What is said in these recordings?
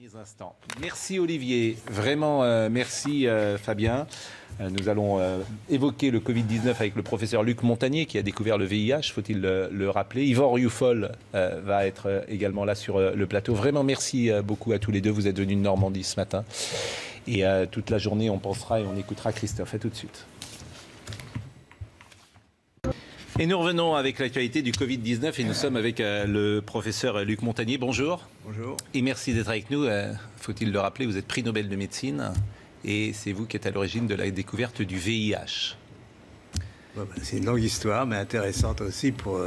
derniers instants. Merci Olivier, vraiment merci Fabien. Nous allons évoquer le Covid-19 avec le professeur Luc Montagnier qui a découvert le VIH, faut-il le rappeler. Yvan Rioufol va être également là sur le plateau. Vraiment merci beaucoup à tous les deux, vous êtes venus de Normandie ce matin. Et toute la journée on pensera et on écoutera Christophe. À tout de suite. Et nous revenons avec l'actualité du Covid-19 et nous sommes avec le professeur Luc Montagnier. Bonjour. Bonjour. Et merci d'être avec nous. Faut-il le rappeler, vous êtes prix Nobel de médecine et c'est vous qui êtes à l'origine de la découverte du VIH. C'est une longue histoire, mais intéressante aussi pour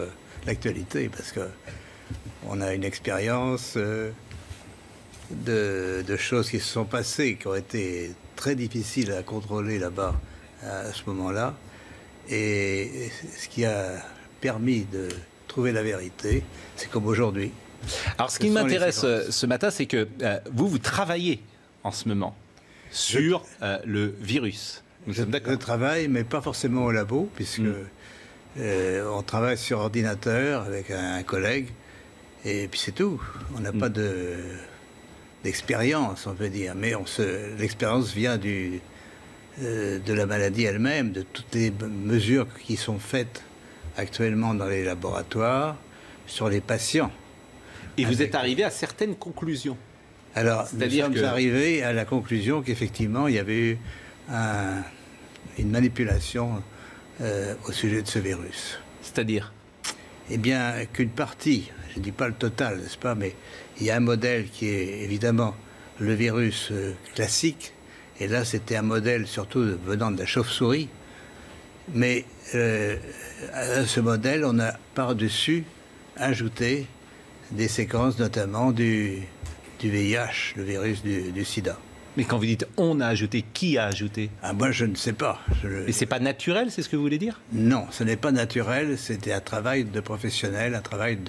l'actualité, parce qu'on a une expérience de choses qui se sont passées, qui ont été très difficiles à contrôler là-bas à ce moment-là. Et ce qui a permis de trouver la vérité, c'est comme aujourd'hui. Alors ce qui m'intéresse ce matin, c'est que vous travaillez en ce moment sur le virus. Nous sommes d'accord. Je travaille, mais pas forcément au labo, puisque on travaille sur ordinateur avec un collègue, et puis c'est tout. On n'a pas d'expérience, on peut dire, mais l'expérience vient de la maladie elle-même, de toutes les mesures qui sont faites actuellement dans les laboratoires sur les patients. Et vous êtes arrivé à certaines conclusions. Alors, nous sommes arrivés à la conclusion qu'effectivement, il y avait eu une manipulation au sujet de ce virus. C'est-à-dire ? Eh bien, qu'une partie, je ne dis pas le total, n'est-ce pas, mais il y a un modèle qui est évidemment le virus classique. Et là, c'était un modèle surtout venant de la chauve-souris. Mais à ce modèle, on a par-dessus ajouté des séquences, notamment du VIH, le virus du sida. Mais quand vous dites « on a ajouté », qui a ajouté ? Moi, je ne sais pas. Mais c'est pas naturel, c'est ce que vous voulez dire ? Non, ce n'est pas naturel. C'était un travail de professionnel, un travail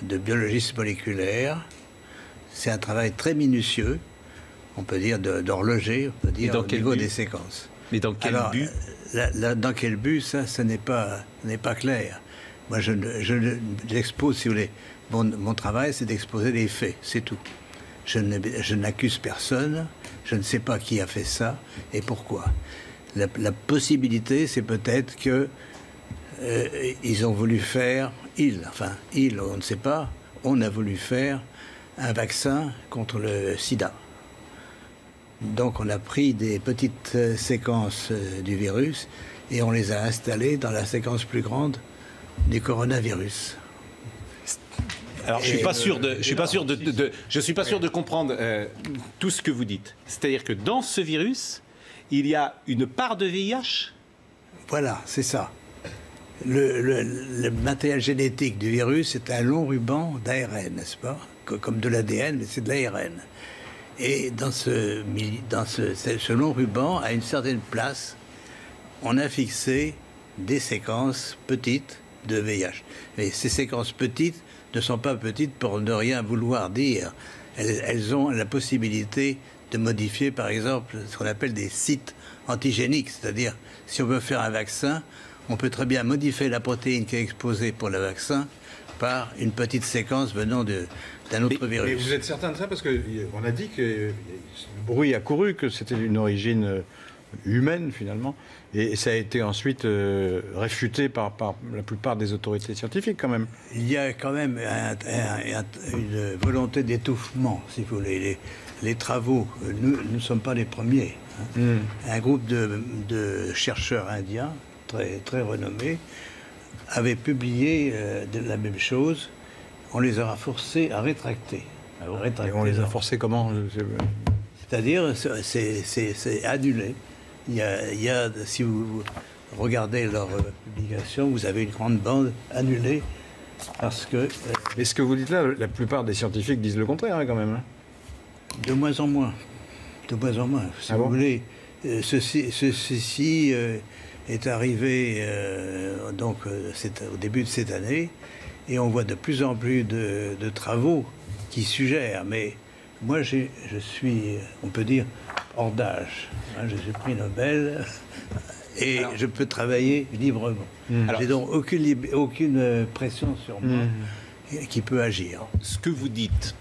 de biologiste moléculaire. C'est un travail très minutieux. On peut dire d'horloger, on peut dire au niveau des séquences. Mais dans quel but ? Dans quel but, ça n'est pas clair. Moi, j'expose, si vous voulez, mon travail, c'est d'exposer les faits, c'est tout. Je n'accuse personne, je ne sais pas qui a fait ça et pourquoi. La possibilité, c'est peut-être que ils ont voulu faire, on ne sait pas, on a voulu faire un vaccin contre le sida. Donc on a pris des petites séquences du virus et on les a installées dans la séquence plus grande du coronavirus. Alors je suis pas sûr de comprendre tout ce que vous dites. C'est-à-dire que dans ce virus, il y a une part de VIH ? Voilà, c'est ça. Le matériel génétique du virus est un long ruban d'ARN, n'est-ce pas ? Comme de l'ADN, mais c'est de l'ARN. Et dans ce long ruban, à une certaine place, on a fixé des séquences petites de VIH. Mais ces séquences petites ne sont pas petites pour ne rien vouloir dire. Elles ont la possibilité de modifier, par exemple, ce qu'on appelle des sites antigéniques. C'est-à-dire, si on veut faire un vaccin, on peut très bien modifier la protéine qui est exposée pour le vaccin par une petite séquence venant d'un autre virus. Mais vous êtes certain de ça? Parce qu'on a dit que le bruit a couru, que c'était d'une origine humaine, finalement. Et ça a été ensuite réfuté par la plupart des autorités scientifiques, quand même. Il y a quand même une volonté d'étouffement, si vous voulez. Les travaux, nous ne sommes pas les premiers. Un groupe de chercheurs indiens, très, très renommés, avait publié la même chose. On les aura forcés à rétracter. Et on les a forcés comment? C'est-à-dire, c'est annulé. Il y a, si vous regardez leur publication, vous avez une grande bande annulée parce que... Mais ce que vous dites là, la plupart des scientifiques disent le contraire, quand même. De moins en moins. De moins en moins. Si vous voulez, ceci est arrivé donc au début de cette année, et on voit de plus en plus de travaux qui suggèrent, mais moi je suis, on peut dire, hors d'âge. Je suis prix Nobel et je peux travailler librement. J'ai donc aucune pression sur moi qui peut agir. Ce que vous dites,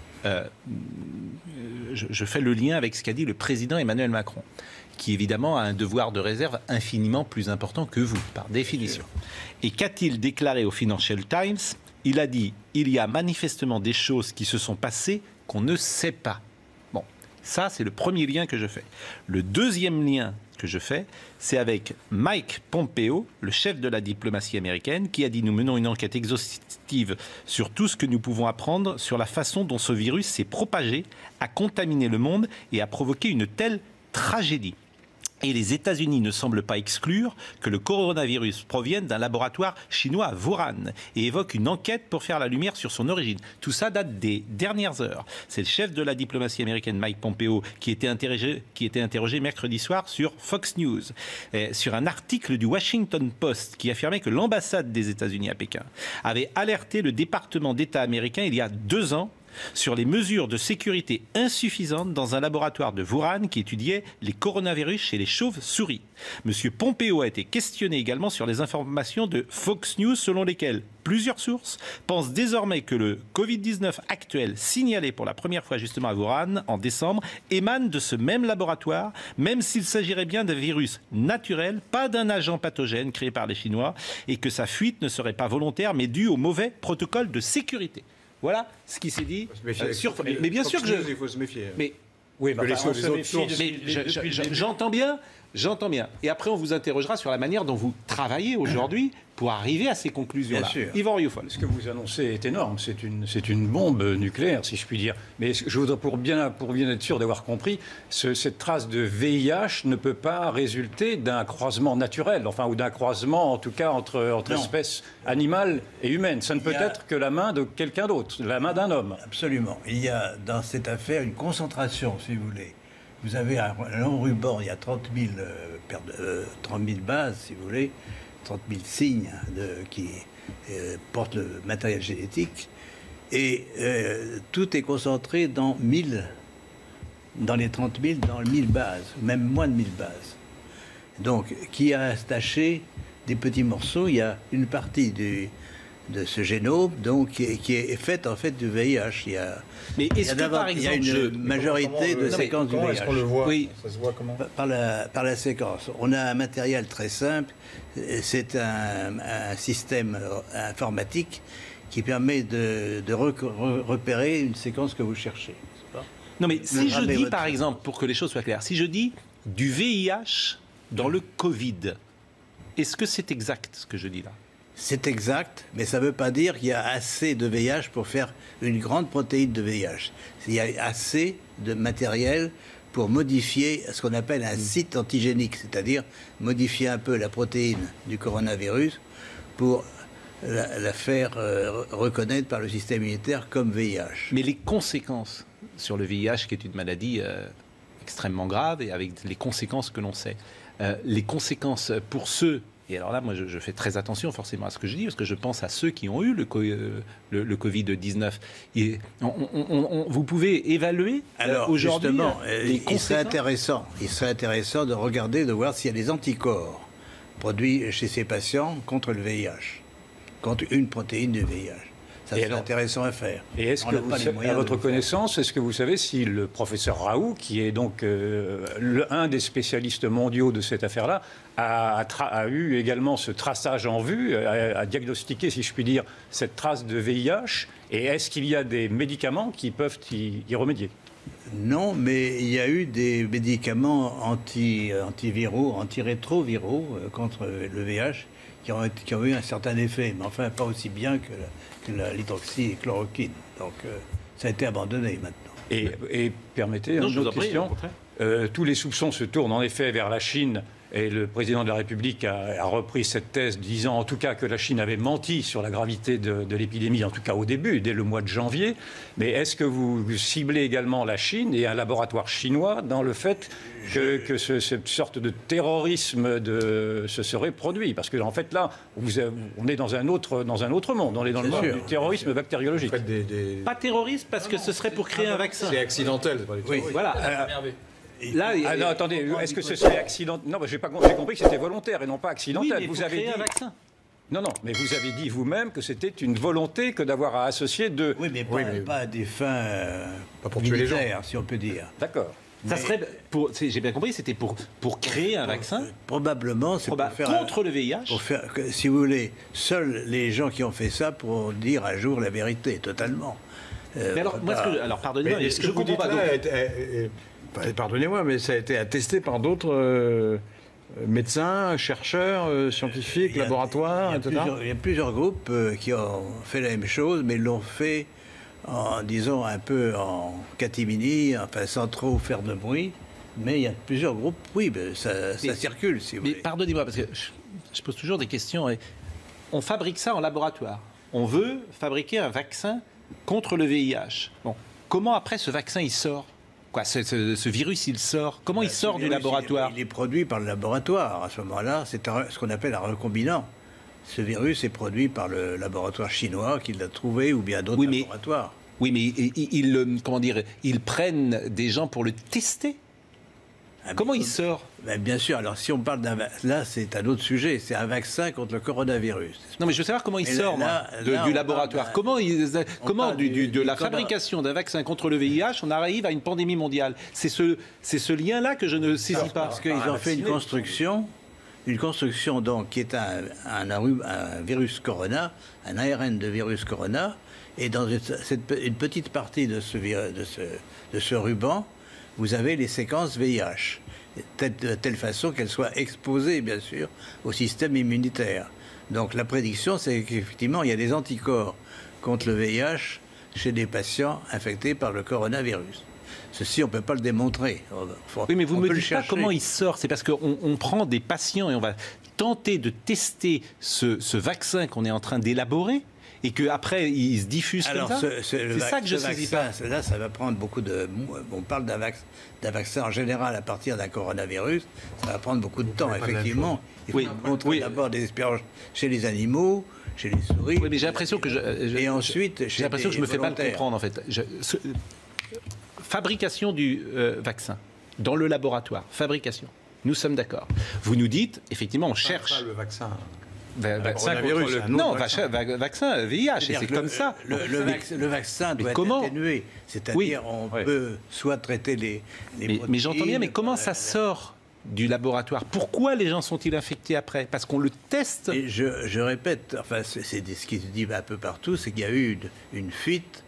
je fais le lien avec ce qu'a dit le président Emmanuel Macron, qui évidemment a un devoir de réserve infiniment plus important que vous, par définition. Et qu'a-t-il déclaré au Financial Times? Il a dit « Il y a manifestement des choses qui se sont passées qu'on ne sait pas ». Bon, ça c'est le premier lien que je fais. Le deuxième lien que je fais, c'est avec Mike Pompeo, le chef de la diplomatie américaine, qui a dit « Nous menons une enquête exhaustive sur tout ce que nous pouvons apprendre sur la façon dont ce virus s'est propagé, a contaminé le monde et a provoqué une telle tragédie. » Et les États-Unis ne semblent pas exclure que le coronavirus provienne d'un laboratoire chinois à Wuhan et évoque une enquête pour faire la lumière sur son origine. Tout ça date des dernières heures. C'est le chef de la diplomatie américaine, Mike Pompeo, qui était interrogé mercredi soir sur Fox News, sur un article du Washington Post qui affirmait que l'ambassade des États-Unis à Pékin avait alerté le département d'État américain il y a 2 ans sur les mesures de sécurité insuffisantes dans un laboratoire de Wuhan qui étudiait les coronavirus chez les chauves-souris. Monsieur Pompeo a été questionné également sur les informations de Fox News selon lesquelles plusieurs sources pensent désormais que le Covid-19 actuel, signalé pour la première fois justement à Wuhan en décembre, émane de ce même laboratoire, même s'il s'agirait bien d'un virus naturel, pas d'un agent pathogène créé par les Chinois, et que sa fuite ne serait pas volontaire mais due au mauvais protocole de sécurité. Voilà ce qui s'est dit. Mais bien sûr que il faut se méfier. Mais oui, mais j'entends bien. Et après, on vous interrogera sur la manière dont vous travaillez aujourd'hui pour arriver à ces conclusions-là. Yvan Rioufol. Ce que vous annoncez est énorme. C'est une bombe nucléaire, si je puis dire. Mais je voudrais, pour bien être sûr d'avoir compris, cette trace de VIH ne peut pas résulter d'un croisement naturel, enfin, ou d'un croisement, en tout cas, entre espèces animales et humaines. Ça ne peut être que la main de quelqu'un d'autre, la main d'un homme. Absolument. Il y a dans cette affaire une concentration, si vous voulez. Vous avez un long ruban, il y a 30 000 bases, si vous voulez, 30 000 signes qui portent le matériel génétique. Et tout est concentré dans les 30 000, dans 1000 bases, même moins de 1000 bases. Donc, qui a attaché des petits morceaux, il y a une partie de ce génome donc, qui est faite en fait du VIH. Mais est-ce que par exemple, il y a une majorité de séquences du VIH. Est-ce qu'on le voit? Oui. Ça se voit comment? Par la séquence. On a un matériel très simple. C'est un système informatique qui permet de repérer une séquence que vous cherchez. Non, mais si je dis, par exemple, pour que les choses soient claires, si je dis du VIH dans le Covid, est-ce que c'est exact ce que je dis là? C'est exact, mais ça ne veut pas dire qu'il y a assez de VIH pour faire une grande protéine de VIH. Il y a assez de matériel pour modifier ce qu'on appelle un site antigénique, c'est-à-dire modifier un peu la protéine du coronavirus pour la faire reconnaître par le système immunitaire comme VIH. Mais les conséquences sur le VIH, qui est une maladie extrêmement grave, et avec les conséquences que l'on sait, les conséquences pour ceux... Et alors là, moi, je fais très attention forcément à ce que je dis, parce que je pense à ceux qui ont eu le Covid-19. Vous pouvez évaluer aujourd'hui les conséquences. Il serait intéressant de regarder, de voir s'il y a des anticorps produits chez ces patients contre le VIH, contre une protéine du VIH. Ça serait intéressant à faire. Et est-ce que, à votre connaissance, est-ce que vous savez si le professeur Raoult, qui est donc un des spécialistes mondiaux de cette affaire-là, a eu également ce traçage en vue, a diagnostiqué, si je puis dire, cette trace de VIH? Et est-ce qu'il y a des médicaments qui peuvent y remédier? Non, mais il y a eu des médicaments antiviraux, antirétroviraux contre le VIH qui ont eu un certain effet, mais enfin pas aussi bien que l'hydroxychloroquine. Donc ça a été abandonné maintenant. Et permettez une autre question. Tous les soupçons se tournent en effet vers la Chine. Et le président de la République a repris cette thèse, disant en tout cas que la Chine avait menti sur la gravité de l'épidémie, en tout cas au début, dès le mois de janvier. Mais est-ce que vous ciblez également la Chine et un laboratoire chinois dans le fait que cette sorte de terrorisme se serait produit? Parce qu'en fait, là, on est dans un autre monde. On est dans le monde du terrorisme bactériologique. Pas terroriste, parce que ce serait pour créer un vaccin. C'est accidentel. Oui, voilà. Là, non, attendez, est-ce que ce serait accidentel? Non, j'ai compris que c'était volontaire et non pas accidentel. Oui, mais vous avez créé un vaccin. Non, mais vous avez dit vous-même que c'était une volonté que d'avoir à associer deux. Oui, mais pas à des fins pas pour tuer les gens, militaires, si on peut dire. D'accord. Ça serait, j'ai bien compris, c'était pour créer un vaccin Probablement, c'est pour faire contre le VIH. Pour faire, si vous voulez, seuls les gens qui ont fait ça pourront dire un jour la vérité, totalement. Mais alors, pardonnez-moi, mais ce que je vous comprends dites pas. là, pardonnez-moi, mais ça a été attesté par d'autres médecins, chercheurs, scientifiques, laboratoires, etc. Il y a plusieurs groupes qui ont fait la même chose, mais l'ont fait disons, un peu en catimini, enfin sans trop faire de bruit. Mais il y a plusieurs groupes, oui, ça circule, si vous voulez. Mais pardonnez-moi, parce que je pose toujours des questions. On fabrique ça en laboratoire. On veut fabriquer un vaccin contre le VIH. Bon. Comment après ce vaccin, il sort ? Quoi, ce virus, il sort ? Comment il sort du laboratoire ? Il est produit par le laboratoire. À ce moment-là, c'est ce qu'on appelle un recombinant. Ce virus est produit par le laboratoire chinois qui l'a trouvé ou bien d'autres laboratoires. Oui, mais ils prennent des gens pour le tester. Comment il sort ? Bien sûr. Alors, si on parle là, c'est un autre sujet. C'est un vaccin contre le coronavirus. Non, mais je veux savoir comment il sort du laboratoire. Comment de la fabrication d'un vaccin contre le VIH, on arrive à une pandémie mondiale. C'est ce lien-là que je ne saisis pas. Parce qu'ils ont fait une construction donc qui est un virus corona, un ARN de virus corona, et dans une petite partie de ce ruban, vous avez les séquences VIH, de telle façon qu'elles soient exposées, bien sûr, au système immunitaire. Donc la prédiction, c'est qu'effectivement, il y a des anticorps contre le VIH chez des patients infectés par le coronavirus. Ceci, on ne peut pas le démontrer. Oui, mais vous ne me dites pas comment il sort. C'est parce qu'on prend des patients et on va tenter de tester ce vaccin qu'on est en train d'élaborer et qu'après, il se diffuse comme ça. C'est ça que je ne saisis pas. Là, ça va prendre beaucoup de... On parle d'un vaccin en général à partir d'un coronavirus. Ça va prendre beaucoup de temps, effectivement. Il faut montrer d'abord des expériences chez les animaux, chez les souris. Oui, mais j'ai l'impression que et ensuite, j'ai l'impression que je me fais mal comprendre, en fait. Fabrication du vaccin dans le laboratoire. Fabrication. Nous sommes d'accord. Vous nous dites, effectivement, on cherche... le vaccin... vaccin VIH, et c'est comme ça. Le vaccin doit être atténué. C'est-à-dire, on peut soit traiter les mais j'entends bien, mais comment ça sort du laboratoire? Pourquoi les gens sont-ils infectés après? Parce qu'on le teste. Et je répète, enfin, c'est ce qui se dit un peu partout, c'est qu'il y a eu une fuite.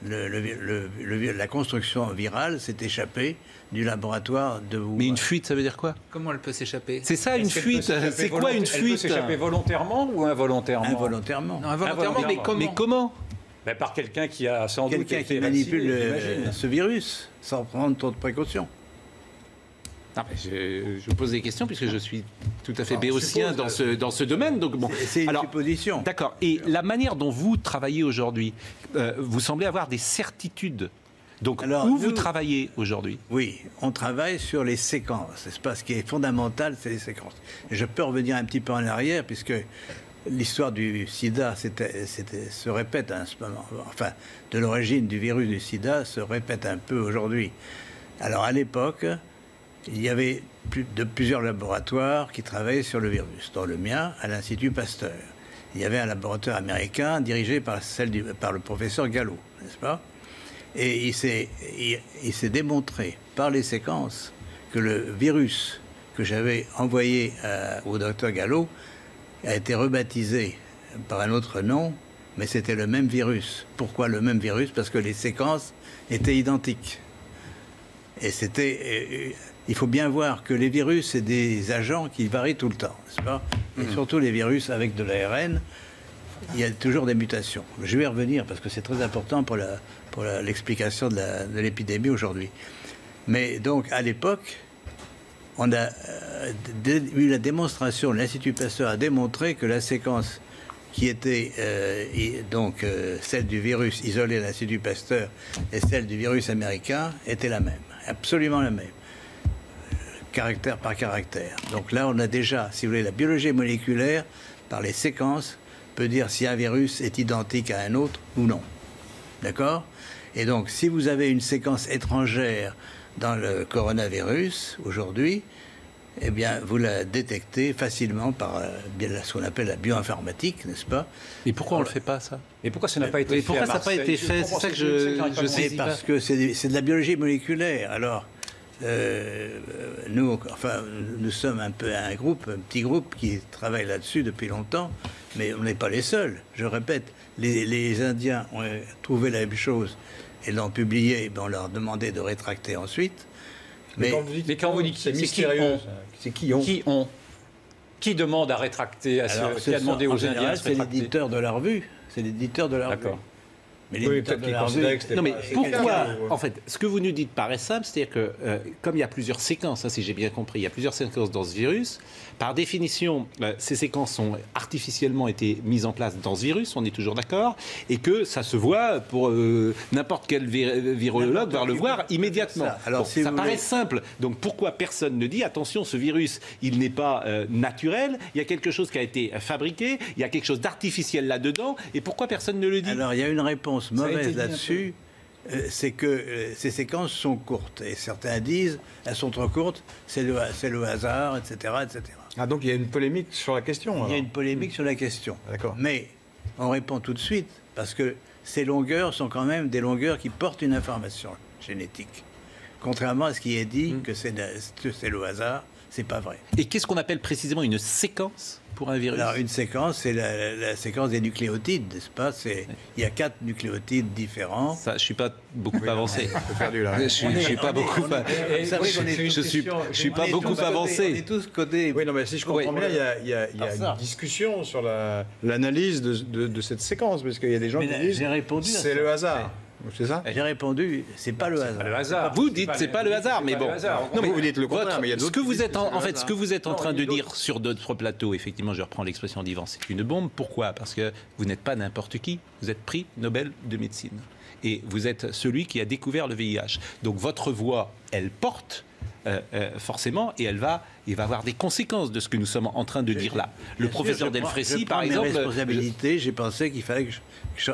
La construction virale s'est échappée du laboratoire de Wuhan. Mais une fuite, ça veut dire quoi? Comment elle peut s'échapper? C'est ça, une fuite. C'est quoi une fuite? Elle peut s'échapper volontairement ou involontairement? Involontairement. Non, involontairement, mais comment? Par quelqu'un qui a sans doute quelqu'un qui manipule ce virus sans prendre trop de précautions. Non, je vous pose des questions puisque je suis tout à fait béotien dans ce domaine. Donc bon, c'est une supposition. D'accord. Et la manière dont vous travaillez aujourd'hui, vous semblez avoir des certitudes. Donc où vous travaillez aujourd'hui? Oui, on travaille sur les séquences. C'est pas ce qui est fondamental, c'est les séquences. Et je peux revenir un petit peu en arrière puisque l'histoire du sida se répète à ce moment. Enfin, de l'origine du virus du sida se répète un peu aujourd'hui. Alors à l'époque, il y avait plusieurs laboratoires qui travaillaient sur le virus, dont le mien, à l'Institut Pasteur. Il y avait un laboratoire américain dirigé par le professeur Gallo, n'est-ce pas? Et il s'est démontré par les séquences que le virus que j'avais envoyé au docteur Gallo a été rebaptisé par un autre nom, mais c'était le même virus. Pourquoi le même virus? Parce que les séquences étaient identiques. Et il faut bien voir que les virus, c'est des agents qui varient tout le temps, n'est-ce pas? Et surtout les virus avec de l'ARN, il y a toujours des mutations. Je vais y revenir parce que c'est très important pour l'explication de l'épidémie aujourd'hui. Mais donc, à l'époque, on a eu la démonstration, l'Institut Pasteur a démontré que la séquence qui était celle du virus isolé à l'Institut Pasteur et celle du virus américain était la même, absolument la même. Caractère par caractère. Donc là, on a déjà, si vous voulez, la biologie moléculaire, par les séquences, peut dire si un virus est identique à un autre ou non. D'accord? Et donc, si vous avez une séquence étrangère dans le coronavirus, aujourd'hui, eh bien, vous la détectez facilement par ce qu'on appelle la bioinformatique, n'est-ce pas? Et pourquoi on ne le fait pas, ça? Et pourquoi ça n'a pas été fait? Pourquoi ça n'a pas été fait? C'est ça que je sais pas. Parce que c'est de la biologie moléculaire. Alors, nous sommes un petit groupe qui travaille là-dessus depuis longtemps, mais on n'est pas les seuls. Je répète, les Indiens ont trouvé la même chose et l'ont publié, et on leur demandait de rétracter ensuite. Mais quand vous dites c'est mystérieux, c'est qui ont? Qui demande à rétracter, qui a demandé aux Indiens de se c'est rétracter? l'éditeur de la revue. C'est l'éditeur de la revue. D'accord. Mais Oui, peut-être qu'ils considéraient que c'était Non, mais pas- pourquoi quelqu'un, En fait, ce que vous nous dites paraît simple, c'est-à-dire que comme il y a plusieurs séquences, hein, si j'ai bien compris, il y a plusieurs séquences dans ce virus. Par définition, ces séquences ont artificiellement été mises en place dans ce virus, on est toujours d'accord, et que ça se voit pour n'importe quel virologue va le voir immédiatement. Ça. Alors, Bon, si ça vous paraît voulez- simple. Donc pourquoi personne ne dit attention, ce virus, il n'est pas naturel, il y a quelque chose qui a été fabriqué, il y a quelque chose d'artificiel là-dedans, et pourquoi personne ne le dit? Alors, il y a une réponse a été mauvaise dit un là-dessus, c'est que ces séquences sont courtes. Et certains disent, elles sont trop courtes, c'est le hasard, etc., etc. Ah, donc il y a une polémique sur la question. Il y a alors. une polémique sur la question. D'accord. Mais on répond tout de suite, parce que ces longueurs sont quand même des longueurs qui portent une information génétique. Contrairement à ce qui est dit, que c'est le hasard, c'est pas vrai. Et qu'est-ce qu'on appelle précisément une séquence pour un virus? Alors, une séquence, c'est la séquence des nucléotides, n'est-ce pas? Il y a 4 nucléotides différents. Ça, je suis pas beaucoup avancé. Un peu perdu là. Je suis pas beaucoup. Vous savez qu'on est Je suis pas beaucoup On avancé. est tous codés. Oui, non, mais si je comprends Oui. bien, il y a ça. une discussion sur l'analyse de cette séquence, parce qu'il y a des gens Mais qui disent j'ai répondu à c'est ça. le hasard. C'est ça? J'ai répondu, c'est pas le hasard. Le hasard. Vous dites c'est pas le hasard, mais bon. Non, mais vous dites le contraire, Votre- mais il y a ce d'autres que qui vous disent êtes que c'est en le fait, hasard. ce que vous êtes en Non, train il y a de dire d'autres. sur d'autres plateaux, effectivement, je reprends l'expression d'Yvan, c'est une bombe. Pourquoi? Parce que vous n'êtes pas n'importe qui. Vous êtes prix Nobel de médecine et vous êtes celui qui a découvert le VIH. Donc votre voix, elle porte. Forcément, et il va avoir des conséquences de ce que nous sommes en train de dire là. Le professeur Delfrécy, par exemple, mes responsabilités, j'ai pensé qu'il fallait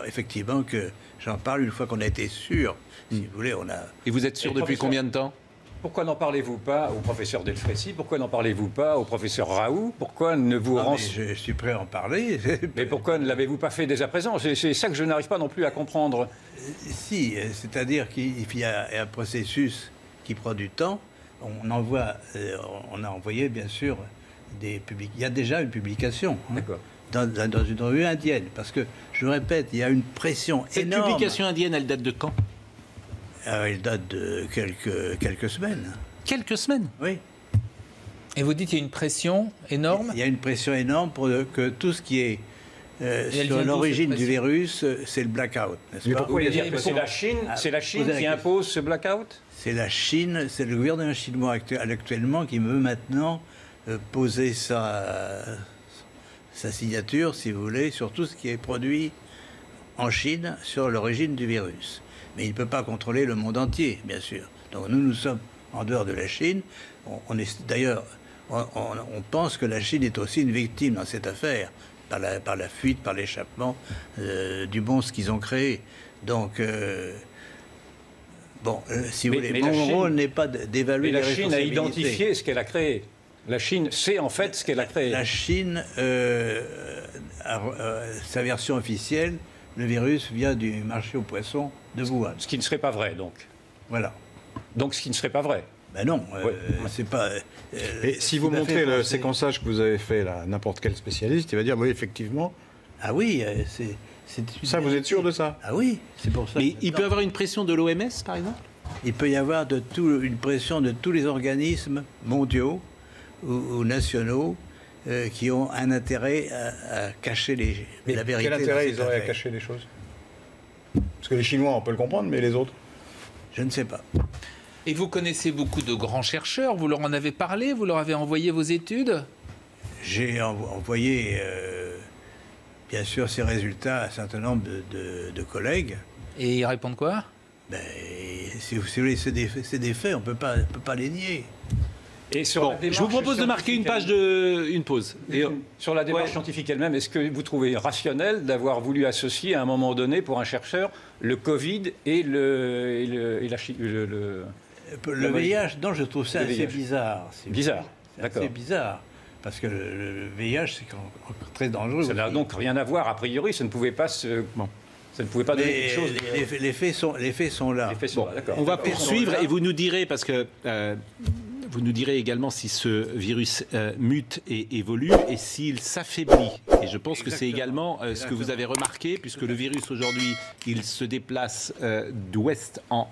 effectivement que j'en parle une fois qu'on a été sûr. Si vous voulez, on a. et vous êtes sûr Et depuis professeur- combien de temps? Pourquoi n'en parlez-vous pas au professeur Delfrécy? Pourquoi n'en parlez-vous pas au professeur Raoult? Pourquoi ne vous Ah, mais renseignez... je suis prêt à en parler. Mais pourquoi ne l'avez-vous pas fait dès à présent? C'est ça que je n'arrive pas non plus à comprendre. Si, c'est-à-dire qu'il y a un processus qui prend du temps. On a envoyé bien sûr des publications. Il y a déjà une publication. hein, D'accord. dans une revue indienne. Parce que, je répète, il y a une pression Cette énorme. publication indienne, elle date de quand? Elle date de quelques semaines. Quelques semaines. Oui. Et vous dites qu'il y a une pression énorme. Il y a une pression énorme pour que tout ce qui est elle vient sur d'où, l'origine cette du pression virus, c'est le blackout, n'est-ce Mais pas? pourquoi il y a C'est cette pression? la Chine, c'est la Chine posez la qui question. impose ce blackout? C'est la Chine, c'est le gouvernement chinois actuellement qui veut maintenant poser sa signature, si vous voulez, sur tout ce qui est produit en Chine sur l'origine du virus. Mais il ne peut pas contrôler le monde entier, bien sûr. Donc nous sommes en dehors de la Chine. D'ailleurs, on pense que la Chine est aussi une victime dans cette affaire, par la fuite, par l'échappement du monstre qu'ils ont créé. Donc, si vous voulez, mon rôle n'est pas d'évaluer Mais les la Chine a responsabilités. identifié ce qu'elle a créé. La Chine sait en fait ce qu'elle a créé. La Chine, sa version officielle, le virus vient du marché aux poissons de Wuhan. Ce qui ne serait pas vrai, donc. Voilà. Donc, ce qui ne serait pas vrai. Ben non, Ouais. c'est pas. Et si vous ce qui m'a montrez fait le penser- séquençage que vous avez fait là, à n'importe quel spécialiste, il va dire oui, effectivement. Ah oui, c'est. Ça, vous êtes sûr de ça? Ah oui, c'est pour ça. Mais que il peut y avoir une pression de l'OMS, par exemple? il peut y avoir une pression de tous les organismes mondiaux ou nationaux qui ont un intérêt à cacher la vérité. Quel dans intérêt cette ils auraient à affaire. cacher les choses? Parce que les Chinois, on peut le comprendre, mais les autres? Je ne sais pas. Et vous connaissez beaucoup de grands chercheurs. Vous leur en avez parlé. Vous leur avez envoyé vos études. J'ai envoyé, bien sûr, ces résultats à un certain nombre de collègues. Et ils répondent quoi? Ben, si vous voulez, c'est des faits, on ne peut pas les nier. Et sur Bon, la démarche je vous propose de marquer une pause. Et, Sur la démarche Ouais. scientifique elle-même, est-ce que vous trouvez rationnel d'avoir voulu associer à un moment donné, pour un chercheur, le Covid et Le VIH, non, je trouve ça Le assez VIH. bizarre. Bizarre. C'est bizarre. Parce que le VIH, c'est très dangereux. Ça n'a donc rien à voir. A priori, ça ne pouvait pas se... Bon. Ça ne pouvait pas donner quelque chose. Les faits sont là. Les faits sont là, d'accord. On va poursuivre et vous nous direz, parce que vous nous direz également si ce virus mute et évolue et s'il s'affaiblit. Et je pense que c'est également ce que vous avez remarqué, puisque le virus aujourd'hui, il se déplace d'ouest en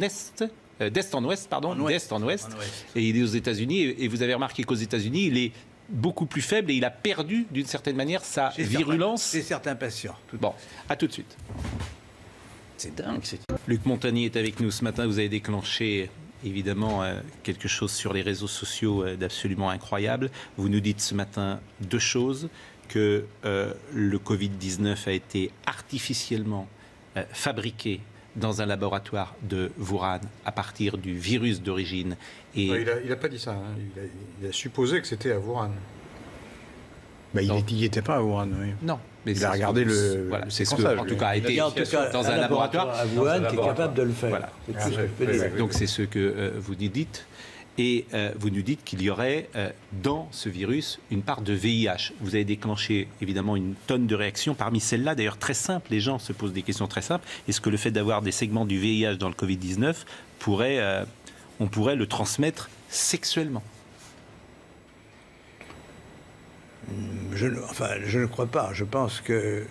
est. D'est en ouest, pardon, d'est en ouest, et il est aux États-Unis. Et vous avez remarqué qu'aux États-Unis, il est beaucoup plus faible et il a perdu d'une certaine manière sa virulence. Chez certains patients. Bon, à tout de suite. C'est dingue. Luc Montagnier est avec nous ce matin. Vous avez déclenché évidemment quelque chose sur les réseaux sociaux d'absolument incroyable. Vous nous dites ce matin deux choses, que le Covid-19 a été artificiellement fabriqué dans un laboratoire de Wuhan à partir du virus d'origine. Et il n'a pas dit ça. Hein. Il a supposé que c'était à Wuhan. Bah, il n'y était pas à Wuhan, oui. Non. Mais il a regardé le c'est ce que, en tout cas, a été dans un laboratoire à Wuhan qui est capable de le faire. Voilà. Donc c'est ce que vous nous dites. Et vous nous dites qu'il y aurait dans ce virus une part de VIH. Vous avez déclenché évidemment une tonne de réactions. Parmi celles-là, d'ailleurs très simples, les gens se posent des questions très simples. Est-ce que le fait d'avoir des segments du VIH dans le Covid-19, on pourrait le transmettre sexuellement ? Je ne crois pas. Je pense que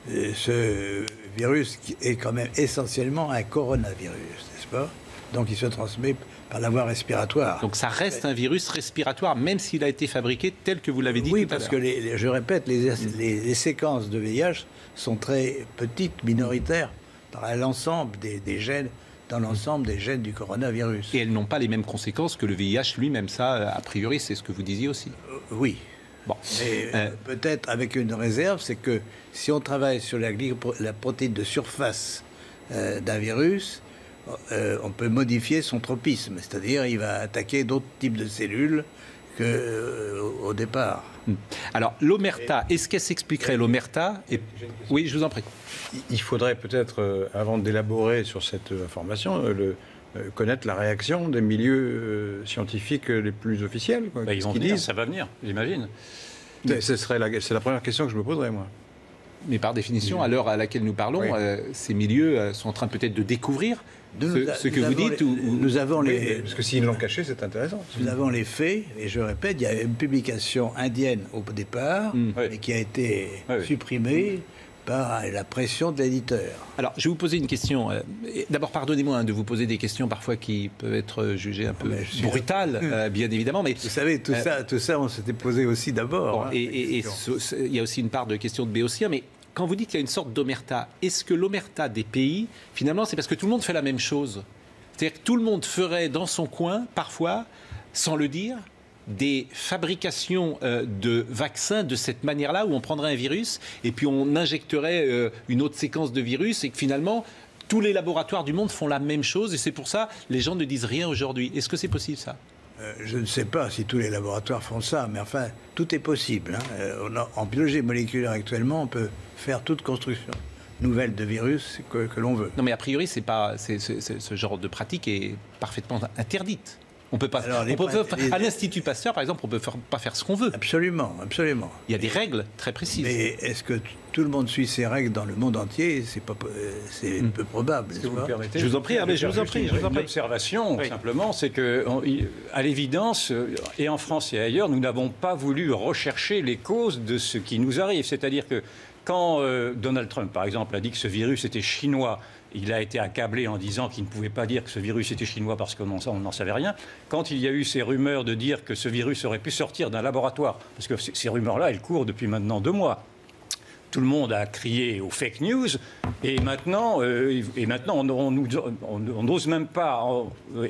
ce virus est quand même essentiellement un coronavirus, n'est-ce pas ? Donc il se transmet par la voie respiratoire. Donc ça reste un virus respiratoire, même s'il a été fabriqué tel que vous l'avez dit tout à l'heure. Oui, parce que, je répète, les séquences de VIH sont très petites, minoritaires, par l'ensemble des gènes, dans l'ensemble des gènes du coronavirus. Et elles n'ont pas les mêmes conséquences que le VIH lui-même. Ça, a priori, c'est ce que vous disiez aussi. Oui. Bon. Mais peut-être avec une réserve, c'est que si on travaille sur la protéine de surface d'un virus, on peut modifier son tropisme, c'est-à-dire il va attaquer d'autres types de cellules qu'au départ. Alors l'omerta, est-ce qu'elle s'expliquerait l'omerta Oui, je vous en prie. Il faudrait peut-être, avant d'élaborer sur cette information, connaître la réaction des milieux scientifiques les plus officiels. Quoi. Ils vont venir, ça va venir, j'imagine. C'est la première question que je me poserais, moi. Mais par définition, à l'heure à laquelle nous parlons, ces milieux sont en train peut-être de découvrir ce que vous dites. Nous avons parce que s'ils l'ont caché, c'est intéressant. Nous avons les faits, et je répète, il y a une publication indienne au départ, mais qui a été supprimée par la pression de l'éditeur. Alors, je vais vous poser une question. D'abord, pardonnez-moi de vous poser des questions parfois qui peuvent être jugées un peu brutales, bien évidemment. Mais vous savez, tout ça, on s'était posé aussi d'abord. Bon, et il y a aussi une part de questions de béotien, mais quand vous dites qu'il y a une sorte d'omerta, est-ce que l'omerta des pays, finalement, c'est parce que tout le monde fait la même chose ? C'est-à-dire que tout le monde ferait dans son coin, parfois, sans le dire, des fabrications de vaccins de cette manière-là, où on prendrait un virus et puis on injecterait une autre séquence de virus et que finalement, tous les laboratoires du monde font la même chose et c'est pour ça les gens ne disent rien aujourd'hui. Est-ce que c'est possible, ça ? Je ne sais pas si tous les laboratoires font ça, mais enfin, tout est possible. En biologie moléculaire actuellement, on peut faire toute construction nouvelle de virus que l'on veut. Non, mais a priori, ce genre de pratique est parfaitement interdite. On peut pas. À l'Institut Pasteur, par exemple, on ne peut pas faire ce qu'on veut. Absolument. Il y a des règles très précises. Mais est-ce que tout le monde suit ces règles dans le monde entier ? C'est peu probable. Si vous me permettez, je vous en prie. Une observation, simplement, c'est que, à l'évidence, et en France et ailleurs, nous n'avons pas voulu rechercher les causes de ce qui nous arrive. C'est-à-dire que quand Donald Trump, par exemple, a dit que ce virus était chinois, il a été accablé en disant qu'il ne pouvait pas dire que ce virus était chinois parce qu'on n'en savait rien. Quand il y a eu ces rumeurs de dire que ce virus aurait pu sortir d'un laboratoire, parce que ces rumeurs-là, elles courent depuis maintenant 2 mois, tout le monde a crié aux fake news, et maintenant on n'ose même pas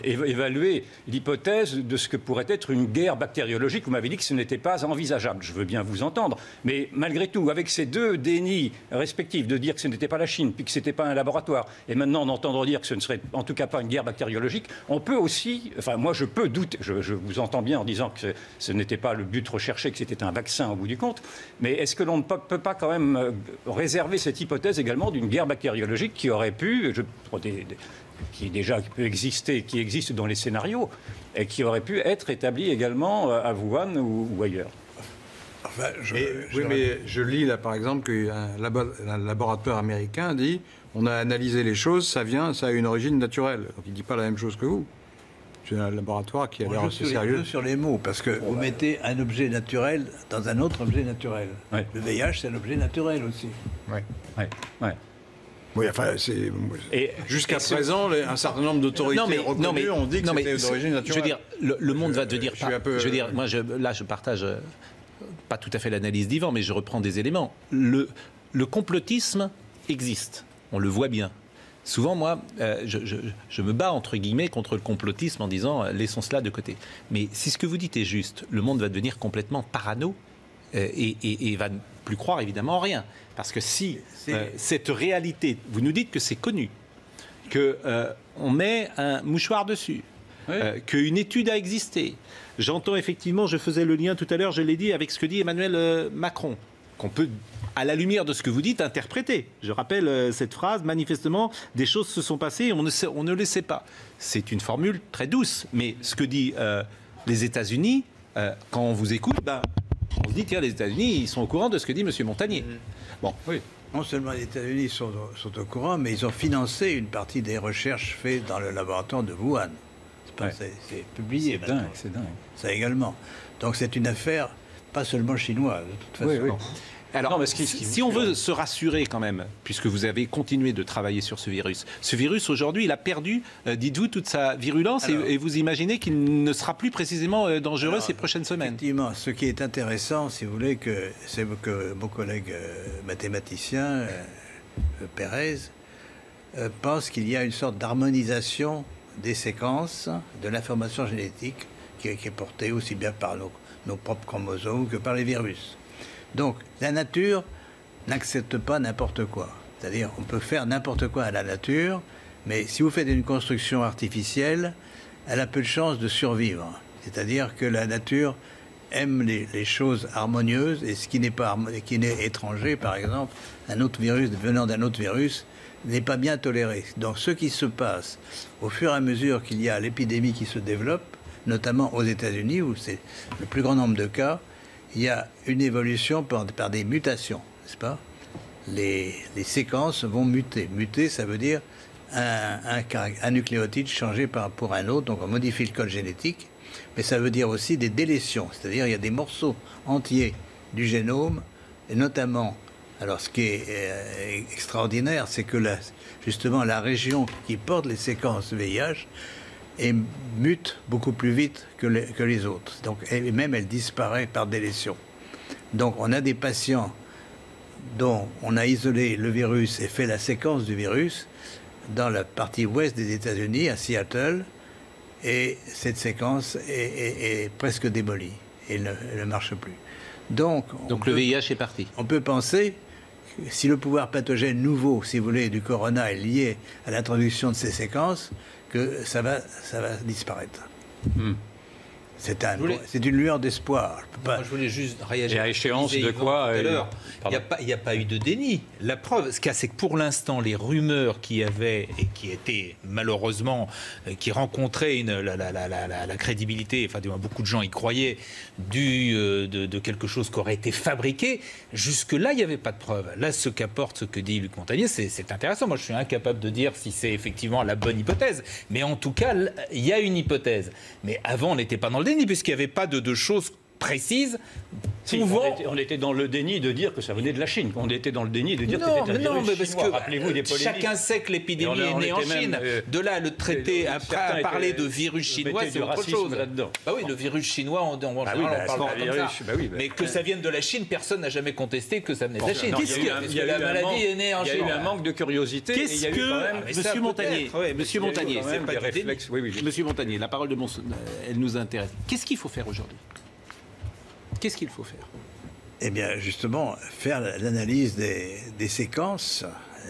évaluer l'hypothèse de ce que pourrait être une guerre bactériologique. Vous m'avez dit que ce n'était pas envisageable. Je veux bien vous entendre, mais malgré tout, avec ces 2 dénis respectifs, de dire que ce n'était pas la Chine, puis que ce n'était pas un laboratoire, et maintenant d'entendre dire que ce ne serait en tout cas pas une guerre bactériologique, on peut aussi, enfin moi je peux douter, je vous entends bien en disant que ce n'était pas le but recherché, que c'était un vaccin au bout du compte, mais est-ce que l'on ne peut pas quand même réserver cette hypothèse également d'une guerre bactériologique qui aurait pu, qui peut exister, qui existe dans les scénarios, et qui aurait pu être établi également à Wuhan ou ailleurs. Enfin, mais je lis là par exemple qu'un laboratoire américain dit on a analysé les choses, ça a une origine naturelle. Donc il ne dit pas la même chose que vous. C'est un laboratoire qui a l'air assez sérieux. Je joue sur les mots, parce que vous mettez un objet naturel dans un autre objet naturel. Ouais. Le VIH, c'est un objet naturel aussi. Ouais. Ouais, ouais. Oui, enfin, jusqu'à présent, un certain nombre d'autorités reconnues ont dit que c'était d'origine naturelle. Je veux dire, le monde va devenir... Je veux dire, moi, là, je partage pas tout à fait l'analyse d'Yvan, mais je reprends des éléments. Le complotisme existe, on le voit bien. Souvent, moi, je me bats, entre guillemets, contre le complotisme en disant laissons cela de côté. Mais si ce que vous dites est juste, le monde va devenir complètement parano et va ne plus croire évidemment en rien. Parce que si cette réalité, vous nous dites que c'est connu, qu'on met un mouchoir dessus, oui. Qu'une étude a existé. J'entends effectivement, je faisais le lien tout à l'heure, je l'ai dit, avec ce que dit Emmanuel Macron, qu'on peut, à la lumière de ce que vous dites, interpréter. Je rappelle cette phrase, manifestement, des choses se sont passées et on ne le sait pas. C'est une formule très douce, mais ce que dit les États-Unis, quand on vous écoute, on se dit, tiens, les États-Unis, ils sont au courant de ce que dit M. Montagnier. Bon, oui. Non seulement les États-Unis sont au courant, mais ils ont financé une partie des recherches faites dans le laboratoire de Wuhan. C'est publié maintenant. C'est dingue. Ça également. Donc c'est une affaire pas seulement chinoise, de toute façon. Oui. Alors, non, si on veut se rassurer quand même, puisque vous avez continué de travailler sur ce virus aujourd'hui, il a perdu, dites-vous, toute sa virulence et vous imaginez qu'il ne sera plus précisément dangereux ces prochaines semaines. Effectivement, ce qui est intéressant, si vous voulez, c'est que mon collègue mathématicien, Pérez, pense qu'il y a une sorte d'harmonisation des séquences de l'information génétique qui est portée aussi bien par nos propres chromosomes que par les virus. Donc, la nature n'accepte pas n'importe quoi. C'est-à-dire, on peut faire n'importe quoi à la nature, mais si vous faites une construction artificielle, elle a peu de chances de survivre. C'est-à-dire que la nature aime les choses harmonieuses, et ce qui n'est étranger, par exemple, un autre virus venant d'un autre virus, n'est pas bien toléré. Donc, ce qui se passe au fur et à mesure qu'il y a l'épidémie qui se développe, notamment aux États-Unis, où c'est le plus grand nombre de cas, il y a une évolution par des mutations, n'est-ce pas ? Les séquences vont muter. Muter, ça veut dire un nucléotide changé pour un autre, donc on modifie le code génétique, mais ça veut dire aussi des délétions, c'est-à-dire il y a des morceaux entiers du génome, et notamment, alors ce qui est extraordinaire, c'est que justement la région qui porte les séquences VIH, et mute beaucoup plus vite que les autres. Donc, et même elle disparaît par délétion. Donc on a des patients dont on a isolé le virus et fait la séquence du virus dans la partie ouest des États-Unis, à Seattle, et cette séquence est presque démolie et ne marche plus. Donc le VIH est parti. On peut penser que si le pouvoir pathogène nouveau, si vous voulez, du corona est lié à l'introduction de ces séquences, que ça va disparaître. C'est une lueur d'espoir. Je voulais juste réagir. Et à échéance de quoi il n'y a pas eu de déni. La preuve, ce qu'il y a, c'est que pour l'instant, les rumeurs qui avaient et qui étaient malheureusement, qui rencontraient la crédibilité, enfin, beaucoup de gens y croyaient, de quelque chose qui aurait été fabriqué, jusque-là, il n'y avait pas de preuve. Là, ce qu'apporte ce que dit Luc Montagnier, c'est intéressant. Moi, je suis incapable de dire si c'est effectivement la bonne hypothèse. Mais en tout cas, il y a une hypothèse. Mais avant, on n'était pas dans le déni, puisqu'il n'y avait pas de choses précises. On était dans le déni de dire que ça venait de la Chine. On était dans le déni de dire que c'était un virus chinois. Rappelez-vous des polémiques. Chacun sait que l'épidémie est née en Chine. De là, le traité, après, à parler de virus chinois, c'est autre chose. Bah oui, le virus chinois, on parle pas comme ça. Mais que ça vienne de la Chine, personne n'a jamais contesté que ça venait de la Chine. La maladie est née en Chine. Il y a eu un manque de curiosité. Qu'est-ce que, Monsieur Montagnier, Monsieur Montagnier, la parole de elle nous intéresse. Qu'est-ce qu'il faut faire aujourd'hui ? Qu'est-ce qu'il faut faire ? Eh bien, justement, faire l'analyse des séquences.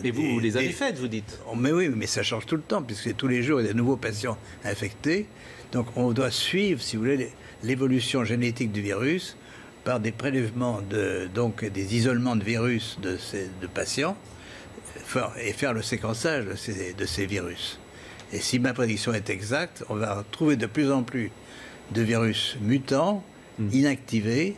Et vous les avez faites, vous dites ? Mais oui, mais ça change tout le temps, puisque tous les jours, il y a de nouveaux patients infectés. Donc, on doit suivre, si vous voulez, l'évolution génétique du virus par des prélèvements, donc des isolements de virus de patients, et faire le séquençage de ces virus. Et si ma prédiction est exacte, on va trouver de plus en plus de virus mutants, inactivés,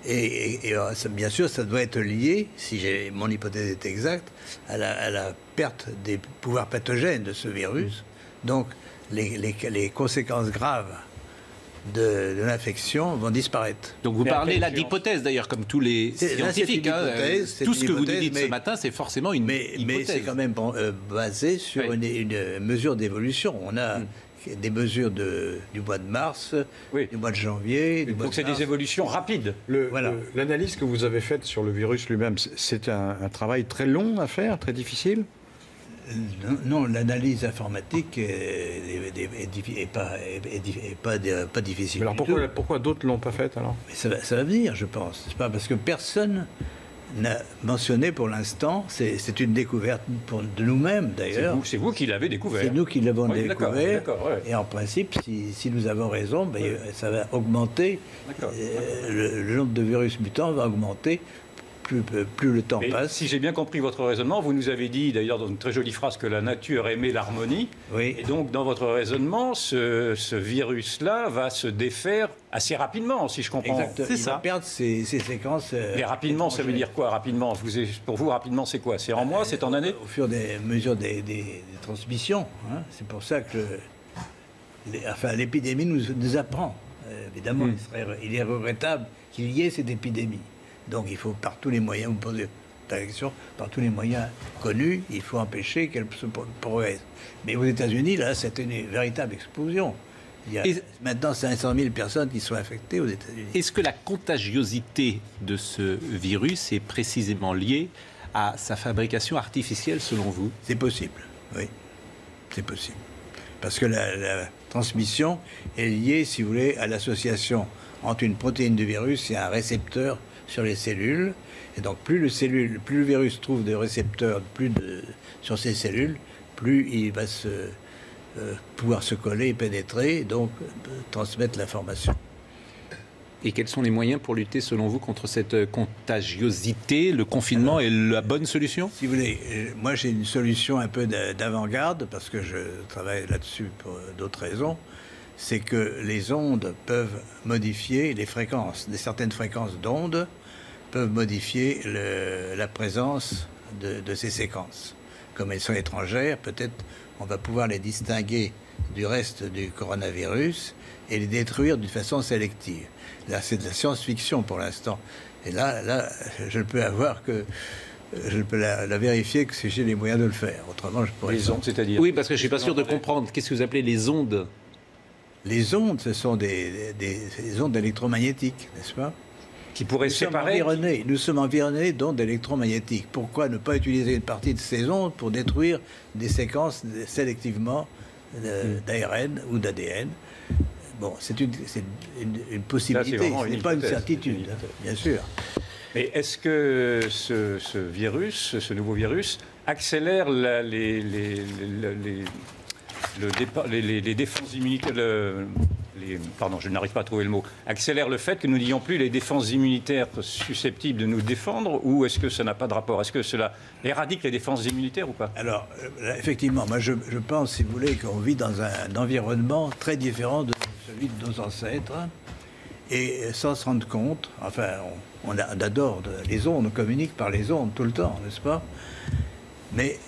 et bien sûr, ça doit être lié, si mon hypothèse est exacte, à la perte des pouvoirs pathogènes de ce virus. Donc, les conséquences graves de l'infection vont disparaître. Donc vous parlez là d'hypothèse d'ailleurs, comme tous les scientifiques. Tout ce que vous nous dites ce matin, c'est forcément une hypothèse. Mais c'est quand même basé sur une mesure d'évolution. On a des mesures du mois de mars, du mois de janvier. Donc c'est des évolutions rapides. L'analyse que vous avez faite sur le virus lui-même, c'est un travail très long à faire, très difficile? Non, l'analyse informatique n'est pas difficile. Alors pourquoi d'autres ne l'ont pas faite alors? Mais ça va venir, je pense. C'est pas parce que personne n'a mentionné pour l'instant. C'est une découverte de nous-mêmes d'ailleurs. C'est vous qui l'avez découvert. C'est nous qui l'avons découvert. Ouais. Et en principe, si nous avons raison, ça va augmenter. Le nombre de virus mutants va augmenter. Plus le temps passe. Si j'ai bien compris votre raisonnement, vous nous avez dit d'ailleurs dans une très jolie phrase que la nature aimait l'harmonie. Oui. Et donc dans votre raisonnement, ce virus-là va se défaire assez rapidement, si je comprends. Exact. Il va perdre ses séquences. Mais rapidement, ça veut dire quoi rapidement? Pour vous, rapidement, c'est quoi? C'est en mois, c'est en années? Au fur des mesures des transmissions. Hein. C'est pour ça que l'épidémie nous apprend. Évidemment, il est regrettable qu'il y ait cette épidémie. Donc il faut par tous les moyens, vous posez la question, par tous les moyens connus, il faut empêcher qu'elle se progresse. Mais aux États-Unis, là, c'est une véritable explosion. Il y a maintenant 500 000 personnes qui sont infectées aux États-Unis. Est-ce que la contagiosité de ce virus est précisément liée à sa fabrication artificielle, selon vous? C'est possible, oui. C'est possible. Parce que la transmission est liée, si vous voulez, à l'association entre une protéine du virus et un récepteur sur les cellules. Et donc, plus le virus trouve des récepteurs sur ces cellules, plus il va pouvoir se coller et pénétrer, et donc transmettre l'information. Et quels sont les moyens pour lutter, selon vous, contre cette contagiosité? Le confinement est la bonne solution? Si vous voulez, moi j'ai une solution un peu d'avant-garde, parce que je travaille là-dessus pour d'autres raisons. C'est que les ondes peuvent modifier les fréquences. Certaines fréquences d'ondes peuvent modifier la présence de ces séquences. Comme elles sont étrangères, peut-être on va pouvoir les distinguer du reste du coronavirus et les détruire d'une façon sélective. Là, c'est de la science-fiction pour l'instant. Et là, je ne peux la vérifier que si j'ai les moyens de le faire. Autrement, je pourrais... Les ondes, c'est-à-dire? Oui, parce que je ne suis pas sûr de comprendre. Qu'est-ce que vous appelez les ondes? Les ondes, ce sont des ondes électromagnétiques, n'est-ce pas? Qui pourraient séparer. Nous sommes environnés d'ondes électromagnétiques. Pourquoi ne pas utiliser une partie de ces ondes pour détruire des séquences sélectivement d'ARN ou d'ADN? Bon, c'est une possibilité, ce n'est pas une certitude, bien sûr. Mais est-ce que ce virus, ce nouveau virus, accélère les défenses immunitaires, pardon, je n'arrive pas à trouver le mot, accélère le fait que nous n'ayons plus les défenses immunitaires susceptibles de nous défendre, ou est-ce que ça n'a pas de rapport? Est-ce que cela éradique les défenses immunitaires ou pas? Alors, effectivement, moi je pense, si vous voulez, qu'on vit dans un environnement très différent de celui de nos ancêtres, et sans se rendre compte, enfin, on adore les ondes, on communique par les ondes tout le temps, n'est-ce pas? Mais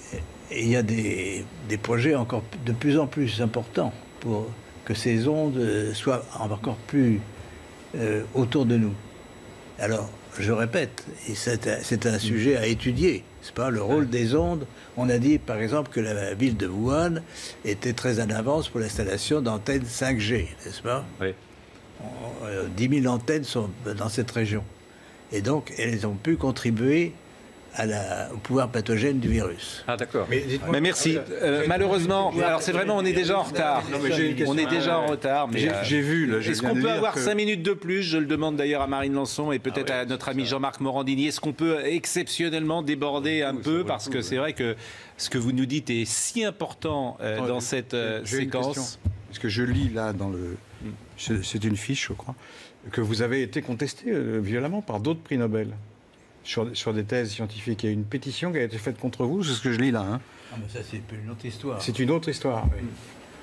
il y a des projets encore de plus en plus importants pour que ces ondes soient encore plus autour de nous. Alors, je répète, et c'est un sujet à étudier, c'est pas le rôle des ondes. On a dit, par exemple, que la ville de Wuhan était très en avance pour l'installation d'antennes 5G, n'est-ce pas? Oui. 10 000 antennes sont dans cette région. Et donc, elles ont pu contribuer au pouvoir pathogène du virus. Ah d'accord. Mais merci. Malheureusement, alors c'est vraiment, on est déjà en retard. On est déjà en retard. Mais j'ai vu. Est-ce qu'on peut avoir 5 minutes de plus? Je le demande d'ailleurs à Marine Lançon et peut-être à notre ami Jean-Marc Morandini. Est-ce qu'on peut exceptionnellement déborder un peu? Parce que c'est vrai que ce que vous nous dites est si important dans cette séquence. Parce que je lis là dans le... C'est une fiche, je crois, que vous avez été contesté violemment par d'autres prix Nobel. sur des thèses scientifiques. Il y a une pétition qui a été faite contre vous, c'est ce que je lis là. Hein. Ah, mais ça, c'est une autre histoire. C'est une autre histoire. Oui.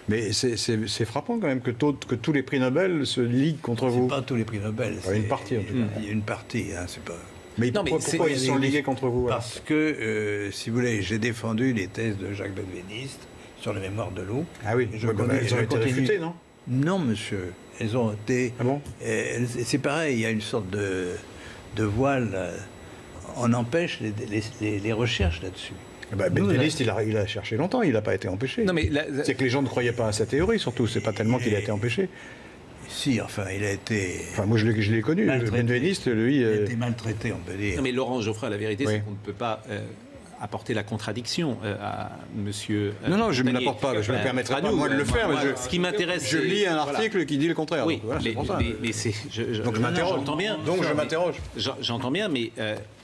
Mais c'est frappant quand même que tous les prix Nobel se liguent contre vous. C'est pas tous les prix Nobel. Une partie en tout cas. Il y a une partie, hein, c'est pas... Mais pourquoi ils sont ligués contre vous? Parce que, si vous voulez, j'ai défendu les thèses de Jacques Benveniste sur la mémoire de l'eau. Ah oui, elles ont été réfutées, non? Non, monsieur. Elles ont été... Ah bon? C'est pareil, il y a une sorte de voile. On empêche les recherches là-dessus. Benveniste, il a cherché longtemps, il n'a pas été empêché. C'est que les gens ne croyaient pas à sa théorie, surtout. C'est pas tellement qu'il a été empêché. Si, enfin, il a été... Enfin, moi, je l'ai connu. Benveniste, lui... Il a été maltraité, on peut dire. Non, mais Laurent Geoffroy, la vérité, c'est qu'on ne peut pas apporter la contradiction à monsieur... non, je ne me l'apporte pas. Je ne me permettrai pas, moi, de le faire. Ce qui m'intéresse... Je lis un article qui dit le contraire. Oui, donc, voilà, c'est pour ça. Mais donc je m'interroge. J'entends bien. Donc je m'interroge. J'entends bien, mais...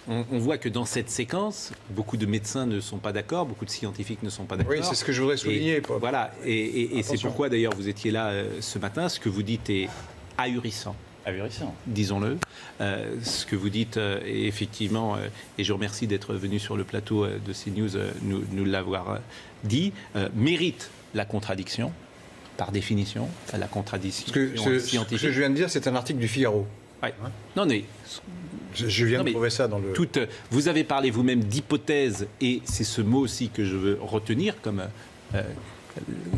On voit que dans cette séquence, beaucoup de médecins ne sont pas d'accord, beaucoup de scientifiques ne sont pas d'accord. Oui, c'est ce que je voudrais souligner. Voilà, et c'est pourquoi d'ailleurs vous étiez là ce matin. Ce que vous dites est ahurissant. Ahurissant. Disons-le. Ce que vous dites est effectivement, et je remercie d'être venu sur le plateau de CNews, nous l'avoir dit, mérite la contradiction, par définition, la contradiction scientifique. Ce que je viens de dire, c'est un article du Figaro. Ouais. Non, mais... Je viens de trouver ça dans le... Vous avez parlé vous-même d'hypothèse, et c'est ce mot aussi que je veux retenir, comme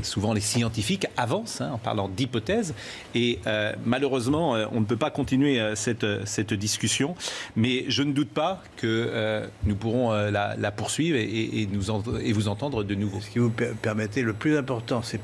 souvent les scientifiques avancent en parlant d'hypothèse, et malheureusement, on ne peut pas continuer cette discussion, mais je ne doute pas que nous pourrons la poursuivre et vous entendre de nouveau. Ce qui vous permettez, le plus important, c'est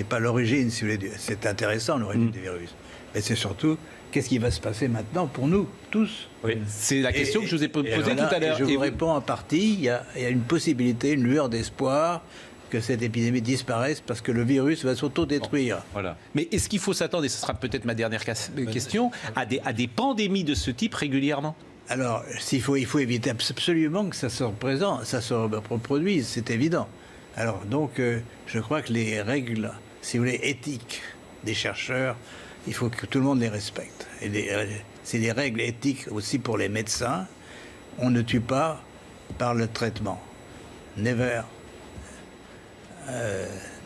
pas l'origine, si vous voulez, c'est intéressant l'origine des virus, mais c'est surtout... Qu'est-ce qui va se passer maintenant pour nous, tous? Oui. C'est la question que je vous ai posée tout à l'heure. Je vous réponds en partie. Il y a une possibilité, une lueur d'espoir que cette épidémie disparaisse parce que le virus va s'autodétruire. Bon, voilà. Mais est-ce qu'il faut s'attendre, et ce sera peut-être ma dernière question, à des pandémies de ce type régulièrement? Alors, il faut éviter absolument que ça se reproduise, c'est évident. Alors, donc, je crois que les règles, si vous voulez, éthiques des chercheurs, il faut que tout le monde les respecte. Et c'est des règles éthiques aussi pour les médecins. On ne tue pas par le traitement. Never.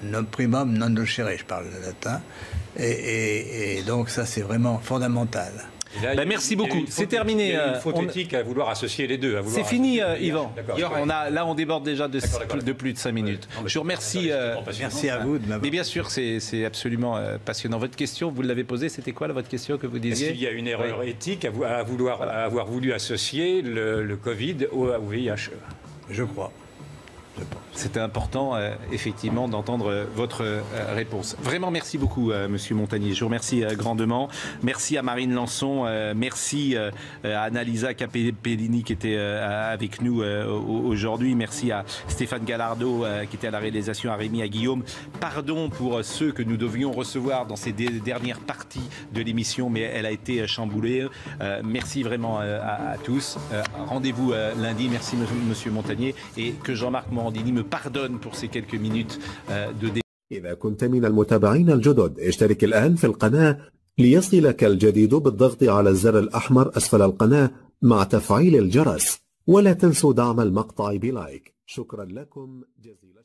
Non primum non nocere, je parle le latin. Et donc ça, c'est vraiment fondamental. Là, merci beaucoup. C'est terminé. Il y a une faute éthique à vouloir associer les deux. C'est fini, Yvan. On déborde déjà de plus de 5 minutes. Je vous remercie. Merci à vous de m'avoir. Mais bien sûr, c'est absolument passionnant. Votre question, vous l'avez posée, c'était quoi votre question que vous disiez? Est-ce qu'il y a une erreur éthique à avoir voulu associer le Covid au VIH? Je crois. C'était important, effectivement, d'entendre votre réponse. Vraiment, merci beaucoup, Monsieur Montagnier. Je vous remercie grandement. Merci à Marine Lançon. Merci à Annalisa Capellini qui était avec nous aujourd'hui. Merci à Stéphane Gallardo qui était à la réalisation, à Rémi, à Guillaume. Pardon pour ceux que nous devions recevoir dans ces dernières parties de l'émission, mais elle a été chamboulée. Merci vraiment à tous. Rendez-vous lundi. Merci, Monsieur Montagnier. Et que Jean-Marc Morandini me pardonne pour ces quelques minutes de débat. إذا كنت من المتابعين الجدد اشترك الآن في القناة ليصلك الجديد بالضغط على الزر الأحمر أسفل القناة مع تفعيل الجرس ولا تنسوا دعم المقطع بلايك. شكرا لكم جزيلا.